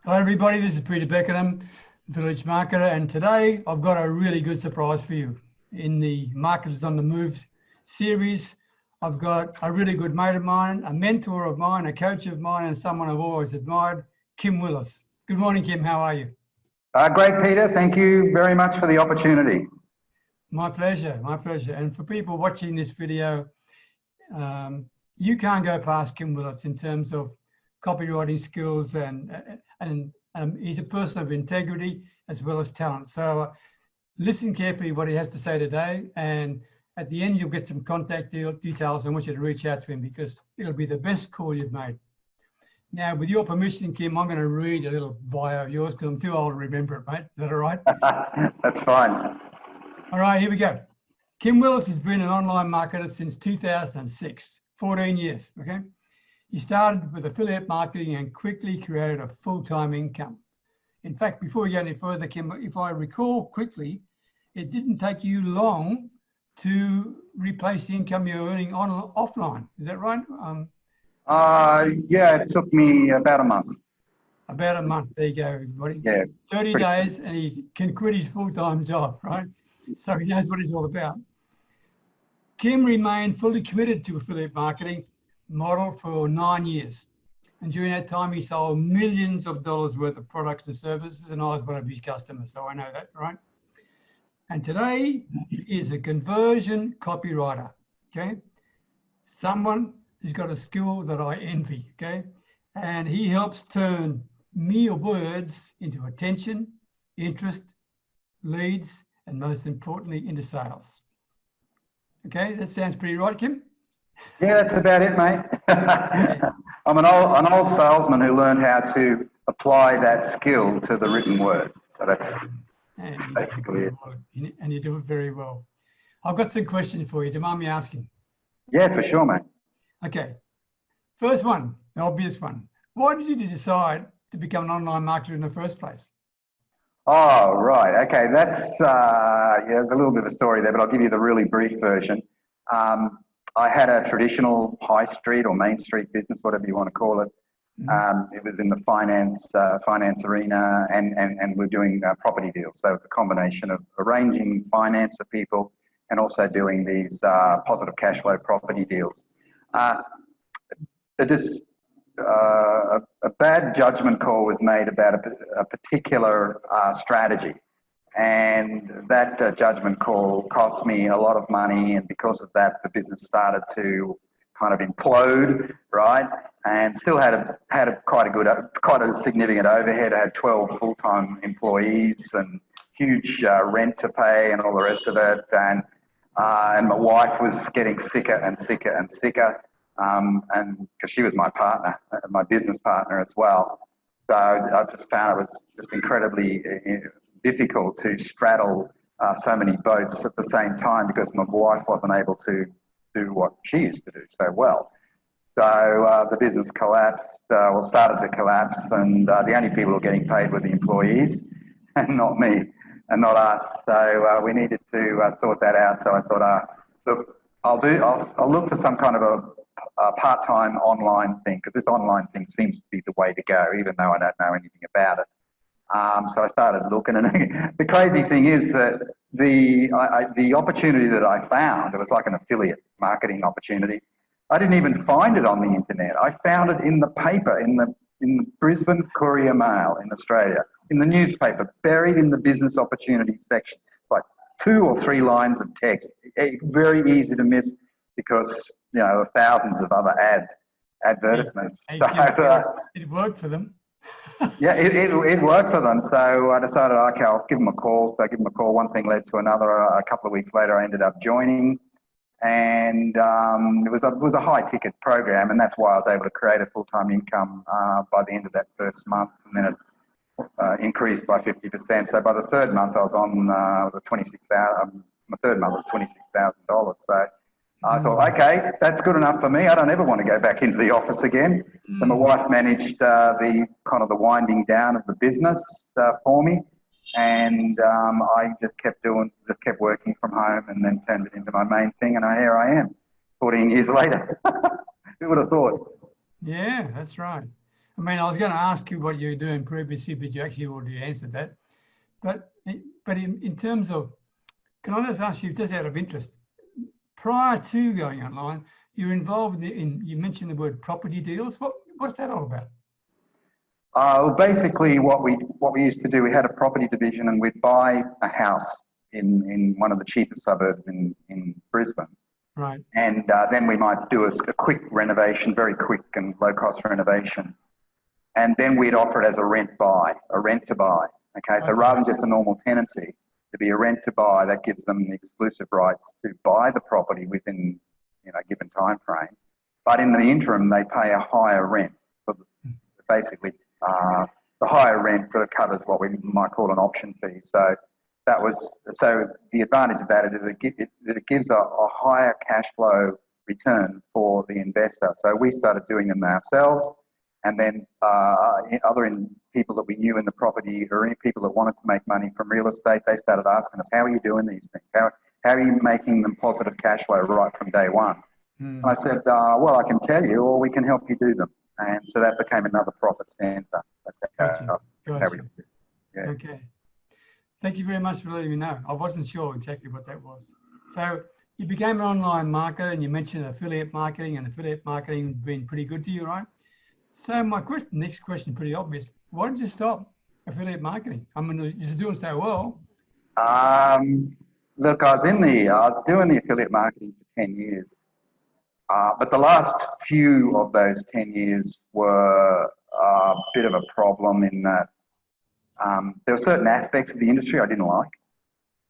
Hello everybody, this is Peter Beckenham, Village Marketer, and today I've got a really good surprise for you. In the Marketers on the Move series, I've got a really good mate of mine, a mentor of mine, a coach of mine, and someone I've always admired, Kim Willis. Good morning, Kim, how are you? Great, Peter. Thank you very much for the opportunity. My pleasure, my pleasure. And for people watching this video, you can't go past Kim Willis in terms of copywriting skills, and he's a person of integrity as well as talent. So listen carefully what he has to say today, and at the end you'll get some contact details. I want you to reach out to him because it'll be the best call you've made. Now, with your permission, Kim, I'm going to read a little bio of yours because I'm too old to remember it, mate. Is that all right? That's fine. All right, here we go. Kim Willis has been an online marketer since 2006, 14 years, okay? He started with affiliate marketing and quickly created a full-time income. In fact, before we go any further, Kim, if I recall quickly, it didn't take you long to replace the income you're earning offline. Is that right? Yeah, it took me about a month. About a month. There you go, everybody. Yeah. 30 days and he can quit his full-time job, right? So he knows what it's all about. Kim remained fully committed to affiliate marketing model for 9 years. And during that time, he sold millions of dollars worth of products and services, and I was one of his customers, so I know that, right? And today, he is a conversion copywriter, okay? Someone who's got a skill that I envy, okay? And he helps turn mere words into attention, interest, leads, and most importantly, into sales. Okay, that sounds pretty right, Kim? Yeah, that's about it, mate. I'm an old salesman who learned how to apply that skill to the written word. So that's basically it. And you do it very well. I've got some questions for you. Do you mind me asking? Yeah, for sure, mate. Okay. First one, the obvious one. Why did you decide to become an online marketer in the first place? Oh, right. Okay, that's, yeah, there's a little bit of a story there, but I'll give you the really brief version. I had a traditional high street or main street business, whatever you want to call it. It was in the finance arena, and we're doing property deals. So it's a combination of arranging finance for people and also doing these positive cash flow property deals. A bad judgment call was made about a particular strategy. And that judgment call cost me a lot of money, and because of that, the business started to kind of implode, right? And still had quite a significant overhead. I had 12 full-time employees and huge rent to pay and all the rest of it. And my wife was getting sicker and sicker and sicker, and because she was my partner, my business partner as well. So I just found it was just incredibly difficult to straddle so many boats at the same time because my wife wasn't able to do what she used to do so well. So the business collapsed, started to collapse, and the only people who were getting paid were the employees and not me and not us. So we needed to sort that out. So I thought, look, I'll look for some kind of a part-time online thing, because this online thing seems to be the way to go, even though I don't know anything about it. So I started looking, and the crazy thing is that the opportunity that I found, it was like an affiliate marketing opportunity. I didn't even find it on the internet. I found it in the paper, in the Brisbane Courier Mail in Australia, in the newspaper, buried in the business opportunity section, like 2 or 3 lines of text, very easy to miss because, you know, thousands of other advertisements. It worked for them. Yeah, it worked for them. So I decided, okay, I'll give them a call. So I give them a call. One thing led to another. A couple of weeks later, I ended up joining, and it was a high ticket program, and that's why I was able to create a full-time income by the end of that first month, and then it increased by 50%. So by the third month, I was on the $26,000. My third month was $26,000. So I thought, okay, that's good enough for me. I don't ever want to go back into the office again. So my wife managed the winding down of the business for me, and I just kept working from home, and then turned it into my main thing. And here I am, 14 years later. Who would have thought? Yeah, that's right. I mean, I was going to ask you what you were doing previously, but you actually already answered that. But in terms of, can I just ask you, just out of interest, prior to going online, you're involved in, you mentioned the word property deals. What's that all about? Well, basically, what we used to do, we had a property division, and we'd buy a house in one of the cheapest suburbs in Brisbane. Right. And then we might do a quick renovation, very quick and low-cost renovation. And then we'd offer it as a rent to buy. Okay, so rather than just a normal tenancy, to be a rent to buy, that gives them the exclusive rights to buy the property within a given time frame. But in the interim, they pay a higher rent. So basically, the higher rent sort of covers what we might call an option fee. So the advantage of that is it gives a higher cash flow return for the investor. So we started doing them ourselves, and then people that we knew in the property, or any people that wanted to make money from real estate, they started asking us, how are you doing these things? How are you making them positive cash flow right from day one? And I said, well, I can tell you, or we can help you do them. And so that became another profit center. That's how we do it. Yeah. Okay. Thank you very much for letting me know. I wasn't sure exactly what that was. So you became an online marketer, and you mentioned affiliate marketing, and affiliate marketing has been pretty good to you, right? So my next question, pretty obvious. Why did you stop affiliate marketing? I mean, you're doing so well. Look, I was doing the affiliate marketing for 10 years. But the last few of those 10 years were a bit of a problem in that there were certain aspects of the industry I didn't like,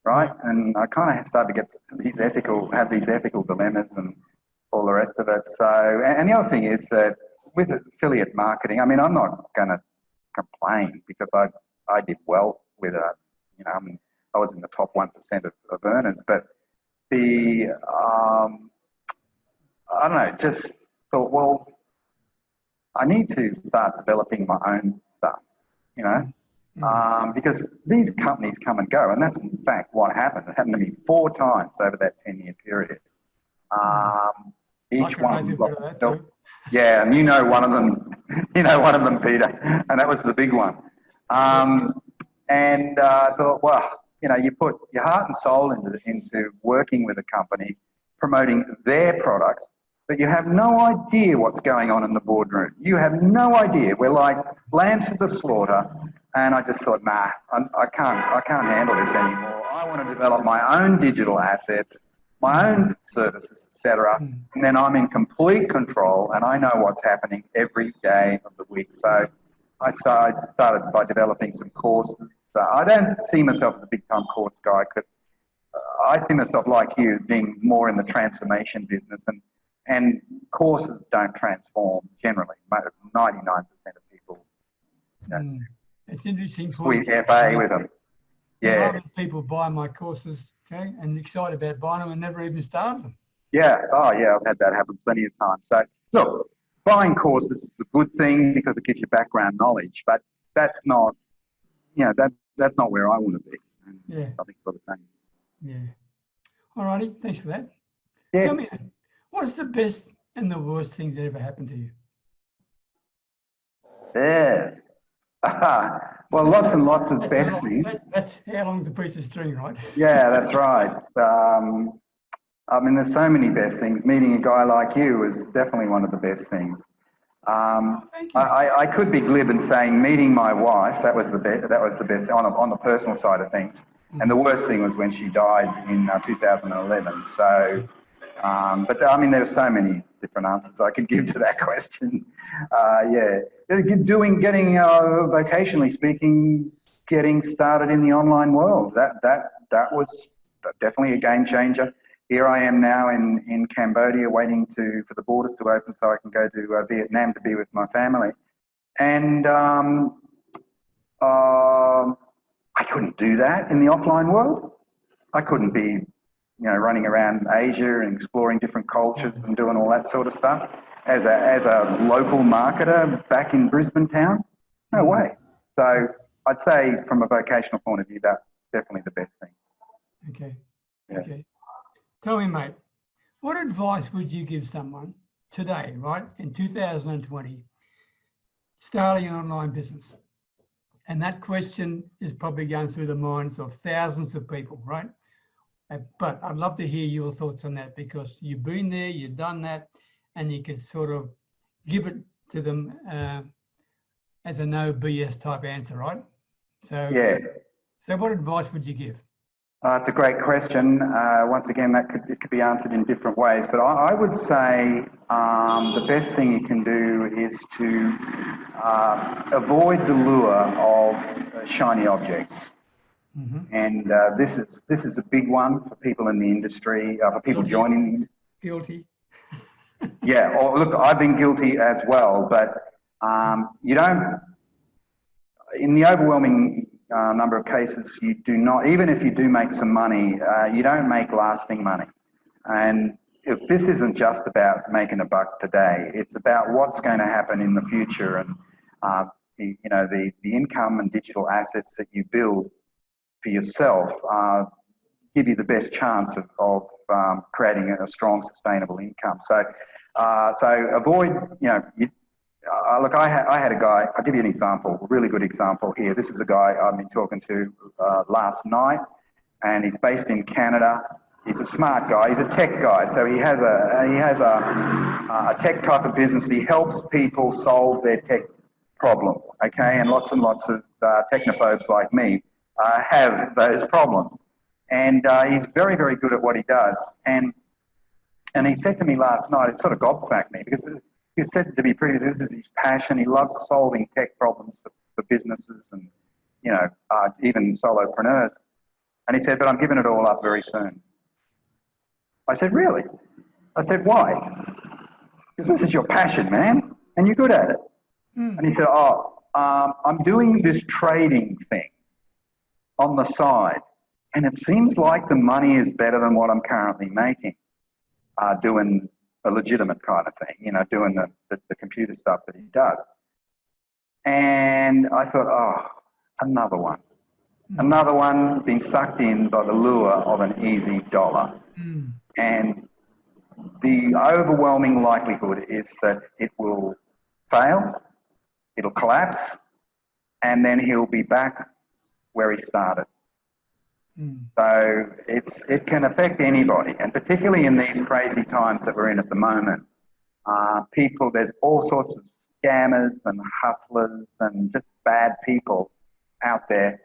right? And I kind of started to have these ethical dilemmas and all the rest of it. So, and the other thing is that with affiliate marketing, I mean, I'm not going to complain because I did well with it. I mean, I was in the top 1% of earners, but I don't know, just thought, well, I need to start developing my own stuff, because these companies come and go, and that's in fact what happened. It happened to me 4 times over that 10-year period. Each one, yeah, and one of them, Peter, and that was the big one. And I thought, well, you put your heart and soul into working with a company, promoting their products, but you have no idea what's going on in the boardroom. You have no idea. We're like lambs to the slaughter. And I just thought, nah, I can't handle this anymore. I want to develop my own digital assets, my own services, etc. And then I'm in complete control, and I know what's happening every day of the week. So I started by developing some courses. I don't see myself as a big-time course guy, because I see myself, like you, being more in the transformation business, and courses don't transform generally. 99% of people, it's interesting. We FA with them. Yeah. A lot of people buy my courses, okay, and excited about buying them and never even started them. Yeah. Oh, yeah. I've had that happen plenty of times. So look, buying courses is a good thing because it gives you background knowledge, but that's not, that's not where I want to be. And yeah. I think for the same. Yeah. All righty. Thanks for that. Yeah. Tell me, what's the best and the worst things that ever happened to you? Yeah. Well, lots and lots of best things. That's how long's a piece of string, right? Yeah, that's right. I mean, there's so many best things. Meeting a guy like you was definitely one of the best things. Thank you. I could be glib in saying meeting my wife, that was the best on the personal side of things. And the worst thing was when she died in 2011. So, but I mean, there are so many different answers I could give to that question. Yeah, vocationally speaking, getting started in the online world. That was definitely a game changer. Here I am now in Cambodia, waiting for the borders to open so I can go to Vietnam to be with my family. And I couldn't do that in the offline world. I couldn't be, running around Asia and exploring different cultures and doing all that sort of stuff as a local marketer back in Brisbane town. No way. So I'd say from a vocational point of view, that's definitely the best thing. Okay. Yeah. Okay. Tell me, mate, what advice would you give someone today, right, in 2020, starting an online business? And that question is probably going through the minds of thousands of people, right? But I'd love to hear your thoughts on that, because you've been there, you've done that, and you can sort of give it to them as a no BS type answer, right? So, Yeah. So what advice would you give? It's a great question. Once again, it could be answered in different ways, but I would say the best thing you can do is to avoid the lure of shiny objects. Mm-hmm. And this is a big one for people in the industry, for people joining. Guilty. Yeah, look, I've been guilty as well, but you don't, in the overwhelming number of cases, you do not, even if you do make some money, you don't make lasting money. And if this isn't just about making a buck today, it's about what's going to happen in the future, and the income and digital assets that you build for yourself give you the best chance of creating a strong, sustainable income. So avoid, look, I had a guy, I'll give you an example, a really good example here. This is a guy I've been talking to last night, and he's based in Canada. He's a smart guy, he's a tech guy, so he has a tech type of business. He helps people solve their tech problems, okay? And lots of technophobes like me have those problems. And he's very, very good at what he does. And he said to me last night, it sort of gobsmacked me, because he said to me previously, this is his passion. He loves solving tech problems for businesses and, even solopreneurs. And he said, but I'm giving it all up very soon. I said, really? I said, why? Because this is your passion, man, and you're good at it. Mm. And he said, I'm doing this trading thing on the side, and it seems like the money is better than what I'm currently making, doing a legitimate kind of thing, doing the computer stuff that he does. And I thought, another one. Mm. Another one being sucked in by the lure of an easy dollar. Mm. And the overwhelming likelihood is that it will fail, it'll collapse, and then he'll be back where he started. Mm. So it can affect anybody, and particularly in these crazy times that we're in at the moment. There's all sorts of scammers and hustlers and just bad people out there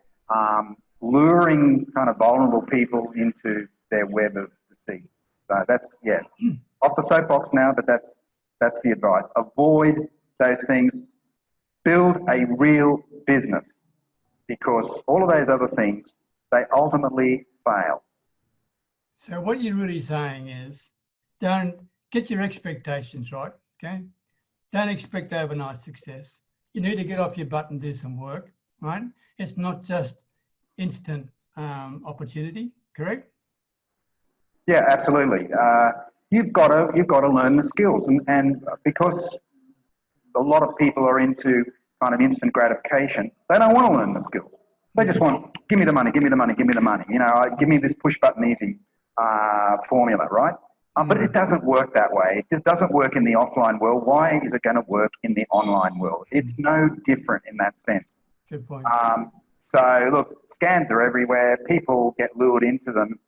luring kind of vulnerable people into their web of deceit. So that's, off the soapbox now, but that's the advice. Avoid those things. Build a real business, because all of those other things, they ultimately fail. So what you're really saying is, don't get your expectations right, okay? Don't expect overnight success. You need to get off your butt and do some work, right? It's not just instant opportunity, correct? Yeah, absolutely. You've got to learn the skills, and because a lot of people are into kind of instant gratification, they don't want to learn the skills. They just want, give me the money, give me the money, give me the money. Give me this push button easy formula, right? But it doesn't work that way. It doesn't work in the offline world. Why is it going to work in the online world? It's no different in that sense. Good point. So look, scams are everywhere. People get lured into them.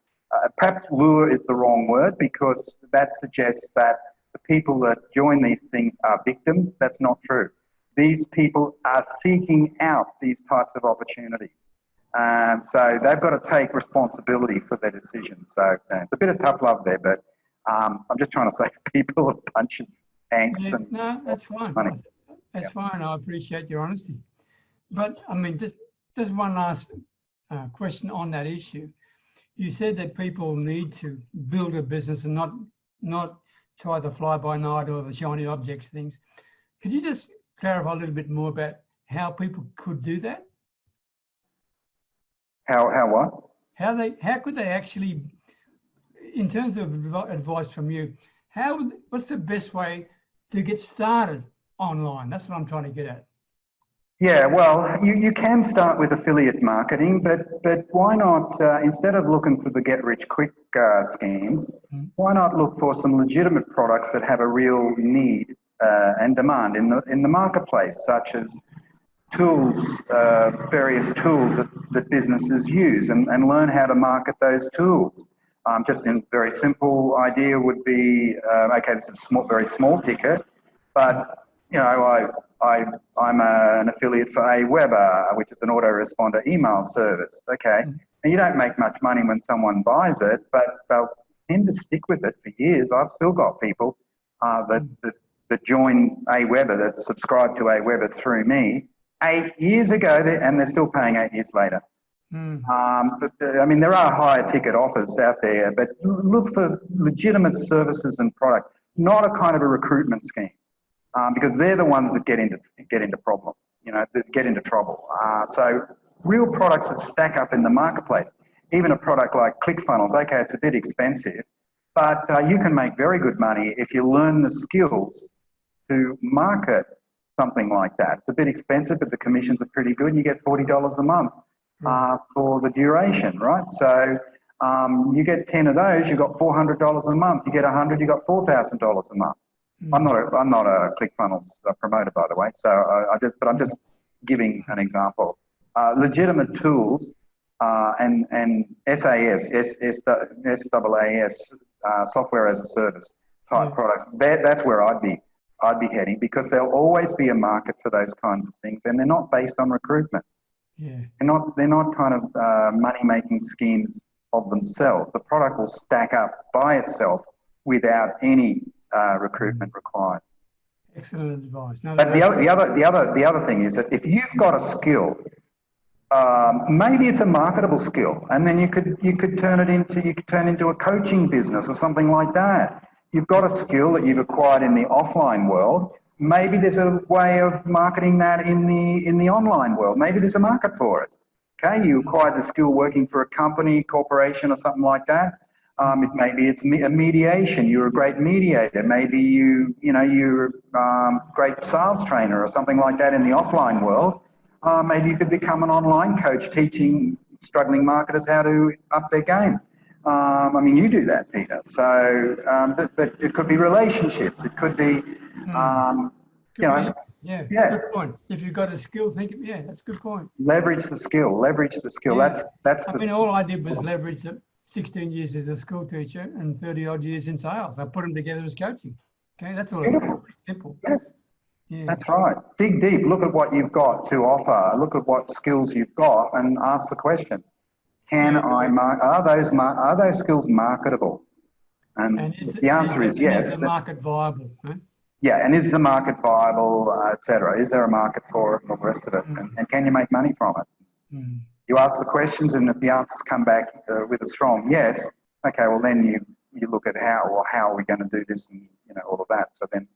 Perhaps lure is the wrong word, because that suggests that the people that join these things are victims. That's not true. These people are seeking out these types of opportunities. So they've got to take responsibility for their decisions. So it's a bit of tough love there, but I'm just trying to save people a bunch of angst. Yeah, no, that's fine. Money. That's fine. I appreciate your honesty. But I mean, just one last question on that issue. You said that people need to build a business and not try the fly-by-night or the shiny objects things. Could you just clarify a little bit more about how people could do that? How what? How could they actually, in terms of advice from you, what's the best way to get started online? That's what I'm trying to get at. Yeah, well, you can start with affiliate marketing, but why not, instead of looking for the get-rich-quick schemes, why not look for some legitimate products that have a real need and demand in the marketplace, such as tools, various tools that businesses use, and learn how to market those tools. Just a very simple idea would be, okay, this is very small ticket, but you know, I'm an affiliate for youve, which is an autoresponder email service. Okay, and you don't make much money when someone buys it, but they'll tend to stick with it for years. I've still got people that join youve, that subscribe to youve through me 8 years ago, and they're still paying 8 years later. But I mean, there are higher ticket offers out there, but look for legitimate services and product, not a kind of a recruitment scheme, because they're the ones that get into problem, you know, that get into trouble. So real products that stack up in the marketplace, even a product like ClickFunnels, okay, it's a bit expensive, but you can make very good money if you learn the skills to market something like that. It's a bit expensive, but the commissions are pretty good. You get $40 a month for the duration, right? So you get 10 of those, you've got $400 a month. You get 100, you got $4,000 a month. I'm not a ClickFunnels promoter, by the way. So I'm just giving an example. Legitimate tools and SaaS, software as a service type products. That's where I'd be heading, because there'll always be a market for those kinds of things, and they're not based on recruitment. They're not kind of money-making schemes of themselves. The product will stack up by itself without any recruitment required. Excellent advice. But the other thing is that if you've got a skill, maybe it's a marketable skill, and then you could turn into a coaching business or something like that. You've got a skill that you've acquired in the offline world. Maybe there's a way of marketing that in the online world. Maybe there's a market for it. Okay, you acquired the skill working for a company, corporation, or something like that. Maybe it's a mediation. You're a great mediator. Maybe you're a great sales trainer or something like that in the offline world. Maybe you could become an online coach teaching struggling marketers how to up their game. I mean, you do that, Peter. So, but it could be relationships. It could be, good point. If you've got a skill, that's a good point. Leverage the skill. Yeah. That's. I mean, all I did was leverage 16 years as a school teacher and 30 odd years in sales. I put them together as coaching. Okay, that's all. Beautiful. Simple. Yeah. That's right. Dig deep. Look at what you've got to offer. Look at what skills you've got, and ask the question: are those skills marketable? And the answer is yes. Is the market viable? Right? Yeah, and is the market viable, etc.? Is there a market for it and all the rest of it? And can you make money from it? You ask the questions, and if the answers come back with a strong yes, okay, well then you look at how are we going to do this, and all of that. So then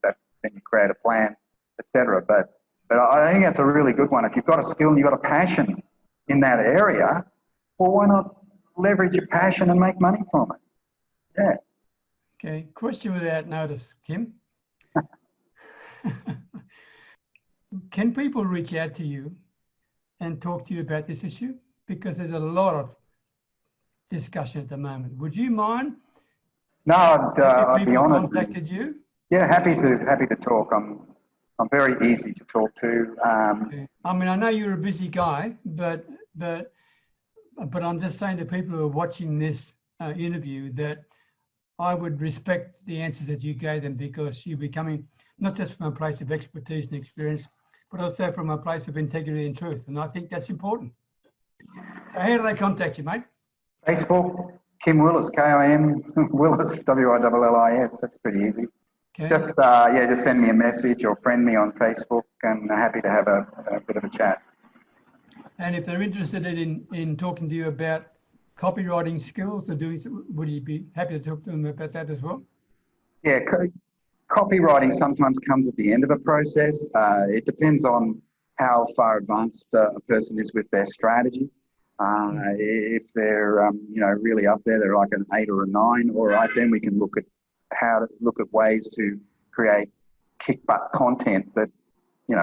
you create a plan, etc. But I think that's a really good one. If you've got a skill and you've got a passion in that area, well, why not leverage your passion and make money from it? Yeah. Okay. Question without notice, Kim. Can people reach out to you and talk to you about this issue? Because there's a lot of discussion at the moment. Would you mind? No, I'd be honoured. Contacted you? Yeah, happy to talk. I'm very easy to talk to. I mean, I know you're a busy guy, but I'm just saying to people who are watching this interview that I would respect the answers that you gave them, because you're becoming not just from a place of expertise and experience, but also from a place of integrity and truth. And I think that's important. So how do they contact you, mate? Facebook, Kim Willis, Kim Willis, Willis. That's pretty easy. Okay. Just send me a message or friend me on Facebook, and happy to have a bit of a chat. And if they're interested in talking to you about copywriting skills or doing, would you be happy to talk to them about that as well? Yeah, copywriting sometimes comes at the end of a process. It depends on how far advanced a person is with their strategy. If they're really up there, they're like an 8 or a 9. All right, then we can look at ways to create kick butt content that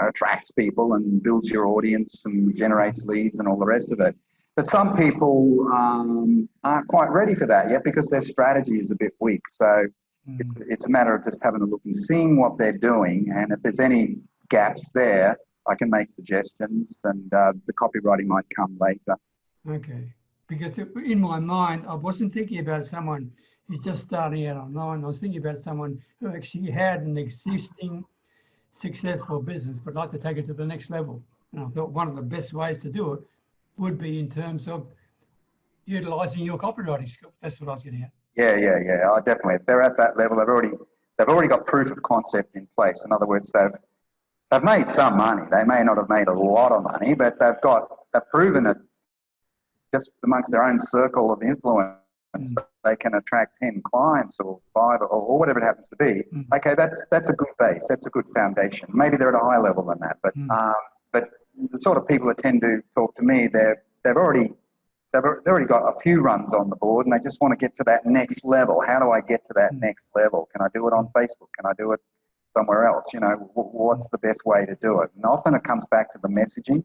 attracts people and builds your audience and generates leads and all the rest of it. But some people aren't quite ready for that yet, because their strategy is a bit weak. So It's a matter of just having a look and seeing what they're doing, and if there's any gaps there, I can make suggestions, and the copywriting might come later. Okay, because in my mind, I wasn't thinking about someone who's just starting out online. I was thinking about someone who actually had an existing successful business, but like to take it to the next level. And I thought one of the best ways to do it would be in terms of utilising your copywriting skills. That's what I was getting at. Yeah. I definitely. If they're at that level, they've already got proof of concept in place. In other words, they've made some money. They may not have made a lot of money, but they've proven it just amongst their own circle of influence. They can attract 10 clients or 5 or whatever it happens to be. Okay, that's a good base. That's a good foundation. Maybe they're at a higher level than that, but the sort of people that tend to talk to me, they've already got a few runs on the board, and they just want to get to that next level. How do I get to that next level? Can I do it on Facebook? Can I do it somewhere else? You know, what's the best way to do it? And often it comes back to the messaging.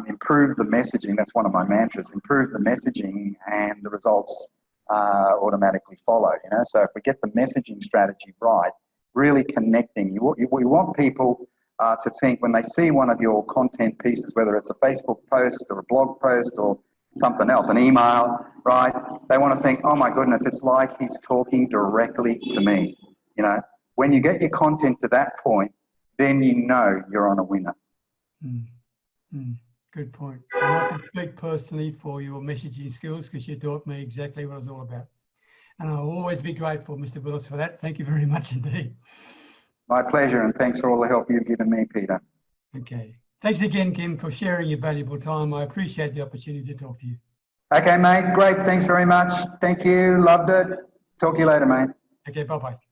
Improve the messaging. That's one of my mantras. Improve the messaging, and the results automatically follow. You know, so if we get the messaging strategy right, really connecting, we want people to think when they see one of your content pieces, whether it's a Facebook post or a blog post or something else, an email, right? They want to think, oh my goodness, it's like he's talking directly to me. You know, when you get your content to that point, then you know you're on a winner. Good point. And I can speak personally for your messaging skills because you taught me exactly what it's all about. And I'll always be grateful, Mr. Willis, for that. Thank you very much indeed. My pleasure, and thanks for all the help you've given me, Peter. Okay. Thanks again, Kim, for sharing your valuable time. I appreciate the opportunity to talk to you. Okay, mate. Great. Thanks very much. Thank you. Loved it. Talk to you later, mate. Okay, bye-bye.